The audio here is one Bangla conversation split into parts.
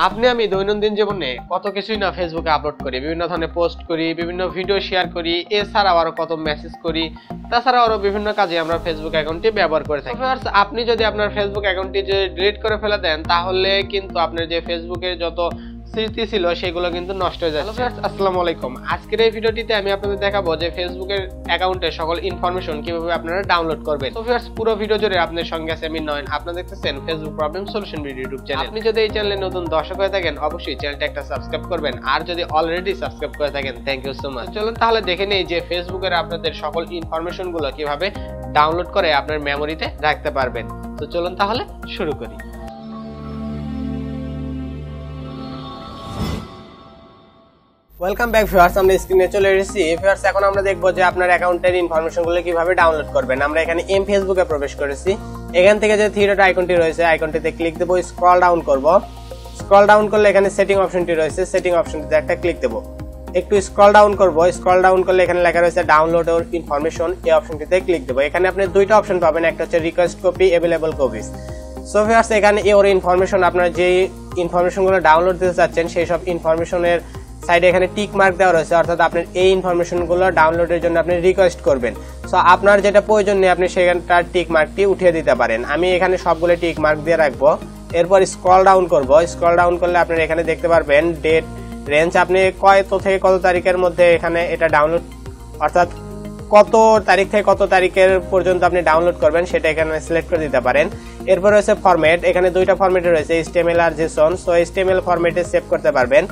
আপনি আমি দৈনন্দিন জীবনে কত কিছুই না ফেসবুকে আপলোড করি, বিভিন্ন ধরনের পোস্ট করি, বিভিন্ন ভিডিও শেয়ার করি, এছাড়াও আরো কত মেসেজ করি, তাছাড়াও আরো বিভিন্ন কাজে আমরা ফেসবুক অ্যাকাউন্টটি ব্যবহার করে থাকি। আপনি যদি আপনার ফেসবুক অ্যাকাউন্টটি যদি ডিলিট করে ফেলে দেন, তাহলে কিন্তু আপনার যে ফেসবুকে যত স্মৃতি ছিল সেগুলো কিন্তু নষ্ট হয়ে যায়। আসসালামু আলাইকুম, আজকের এই ভিডিওটিতে আমি আপনাদের দেখাবো যে ফেসবুকের অ্যাকাউন্টের সকল ইনফরমেশন কিভাবে আপনারা ডাউনলোড করবেন। তো ভিউয়ার্স, পুরো ভিডিও জুড়ে আপনাদের সঙ্গে আছে আমি নয়ন। আপনারা দেখতেছেন Facebook problem solution video YouTube channel. আপনি যদি এই চ্যানেলে নতুন দর্শক হয়ে থাকেন, অবশ্যই চ্যানেলটা একটা সাবস্ক্রাইব করবেন, আর যদি অলরেডি সাবস্ক্রাইব করে থাকেন, থ্যাংক ইউ সো মাচ। চলুন তাহলে দেখে নেই যে ফেসবুকের আপনাদের সকল ইনফরমেশন গুলো কিভাবে ডাউনলোড করে আপনার মেমোরিতে রাখতে পারবেন। তো চলুন তাহলে শুরু করি। ওয়েলকাম ব্যাক ভিউয়ার্স, আমরা স্ক্রিনে চলে এসেছি। ভিউয়ার্স, এখন আমরা দেখবো যে আপনার অ্যাকাউন্টের ইনফরমেশনগুলো কিভাবে ডাউনলোড করবেন। আমরা এখানে ফেসবুকে প্রবেশ করেছি। এখান থেকে যে থ্রি ডট আইকনটি রয়েছে, আইকনটিতে ক্লিক দেবো, স্ক্রল ডাউন করব। স্ক্রল ডাউন করলে এখানে সেটিং অপশনটি রয়েছে, সেটিং অপশনটিতে একটা ক্লিক দেবো। একটু স্ক্রল ডাউন করব। স্ক্রল ডাউন করলে এখানে লেখা রয়েছে ডাউনলোড ওর ইনফরমেশন, এই অপশনটিতে ক্লিক দেবো। এখানে আপনি দুইটা অপশন পাবেন, একটা হচ্ছে request copy, available copies. So viewers, এখানে ওর ইনফরমেশন, আপনারা যে ইনফরমেশনগুলো ডাউনলোড দিতে চাচ্ছেন সেই সব ইনফরমেশনের সাইডে এখানে টিক মার্ক দেওয়া রয়েছে, অর্থাৎ আপনার এই ইনফরমেশনগুলো ডাউনলোডের জন্য আপনি রিকোয়েস্ট করবেন। সো আপনার যেটা প্রয়োজন নেই আপনি সেখানটার টিক মার্কটি উঠিয়ে দিতে পারেন। আমি এখানে সবগুলো টিক মার্ক দিয়ে রাখবো। এরপর স্ক্রল ডাউন করব। স্ক্রল ডাউন করলে আপনারা এখানে দেখতে পারবেন ডেট রেঞ্জ, আপনি কত থেকে কত তারিখের মধ্যে এখানে এটা ডাউনলোড, অর্থাৎ কত তারিখ থেকে কত তারিখের পর্যন্ত আপনি ডাউনলোড করবেন সেটা এখানে সিলেক্ট করে দিতে পারেন। এরপর রয়েছে ফরম্যাট, এখানে দুইটা ফরম্যাটে রয়েছে, HTML আর JSON। সো HTML ফরম্যাটে সেভ করতে পারবেন।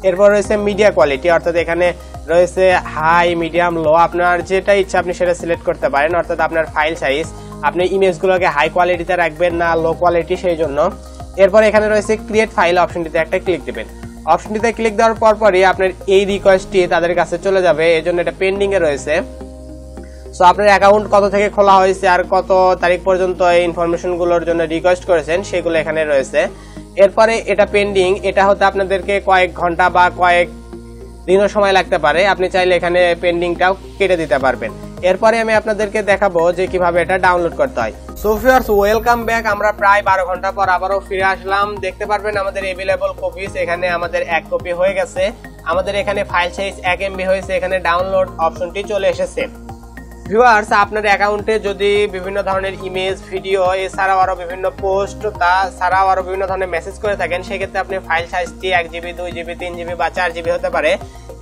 এরপর রয়েছে মিডিয়া কোয়ালিটি, অর্থাৎ এখানে রয়েছে হাই, মিডিয়াম, লো, আপনার যেটা ইচ্ছা আপনি সেটা সিলেক্ট করতে পারেন। অর্থাৎ আপনার ফাইল সাইজ, আপনি ইমেজগুলোকে হাই কোয়ালিটিতে রাখবেন না লো কোয়ালিটি, সেই জন্য। এরপর এখানে রয়েছে ক্রিয়েট ফাইল, অপশনটিতে একটা ক্লিক দেবেন। অপশনটিতে ক্লিক দেওয়ার পরই আপনার এই রিকোয়েস্টটি তাদের কাছে চলে যাবে, এই জন্য এটা পেন্ডিং এ রয়েছে। সো আপনার অ্যাকাউন্ট কত থেকে খোলা হয়েছে আর কত তারিখ পর্যন্ত এই ইনফরমেশন গুলোর জন্য রিকোয়েস্ট করেছেন সেগুলো এখানে রয়েছে। এরপরে এটা পেন্ডিং, এটা হতে আপনাদেরকে কয়েক ঘন্টা বা কয়েক দিনও সময় লাগতে পারে। আপনি চাইলে এখানে পেন্ডিংটাও কেটে দিতে পারবেন। এরপরে আমি আপনাদেরকে দেখাবো যে কিভাবে এটা ডাউনলোড করতে হয়। So viewers, welcome back. আমরা প্রায় 12 ঘন্টা পর আবারও ফিরে আসলাম। দেখতে পারবেন আমাদের অ্যাভেলেবল কপিস, এখানে আমাদের 1 কপি হয়ে গেছে। আমাদের এখানে ফাইল সাইজ 1 MB হয়েছে, এখানে ডাউনলোড অপশনটি চলে এসেছে। ভিউয়ার্স, আপনার অ্যাকাউন্টে যদি বিভিন্ন ধরনের ইমেজ, ভিডিও, এছাড়াও আরো বিভিন্ন পোস্ট, তাছাড়াও আরো বিভিন্ন ধরনের মেসেজ করে থাকেন, সেক্ষেত্রে আপনি ফাইল সাইজটি 1 GB, 2 GB, 3 GB বা 4 GB হতে পারে।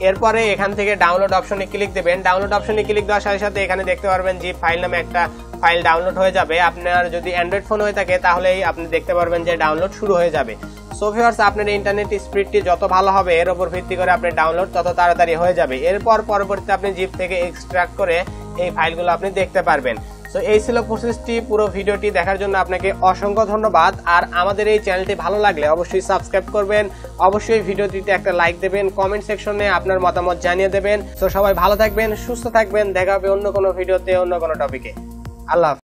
এরপরে এখান থেকে ডাউনলোড অপশনে ক্লিক দেবেন। ডাউনলোড অপশনে ক্লিক দেওয়ার সাথে সাথে এখানে দেখতে পারবেন জিপ ফাইল নামে একটা ফাইল ডাউনলোড হয়ে যাবে। আপনার যদি অ্যান্ড্রয়েড ফোন হয়ে থাকে তাহলেই আপনি দেখতে পারবেন যে ডাউনলোড শুরু হয়ে যাবে। সো ভিউয়ার্স, আপনার ইন্টারনেট স্পিডটি যত ভালো হবে এর উপর ভিত্তি করে আপনার ডাউনলোড তত তাড়াতাড়ি হয়ে যাবে। এরপর পরবর্তীতে আপনি জিপ থেকে এক্সট্রাক্ট করে এই ফাইলগুলো আপনি দেখতে পারবেন। সো এই ছিল প্রসেসটি। পুরো ভিডিওটি দেখার জন্য আপনাকে অসংখ্য ধন্যবাদ। আর আমাদের এই চ্যানেলটি ভালো লাগলে অবশ্যই সাবস্ক্রাইব করবেন, অবশ্যই ভিডিওটিতে একটা লাইক দেবেন, কমেন্ট সেকশনে আপনার মতামত জানিয়ে দেবেন। সো সবাই ভালো থাকবেন, সুস্থ থাকবেন, দেখা হবে অন্য কোনো ভিডিওতে, অন্য কোনো টপিকে। আল্লাহ হাফেজ।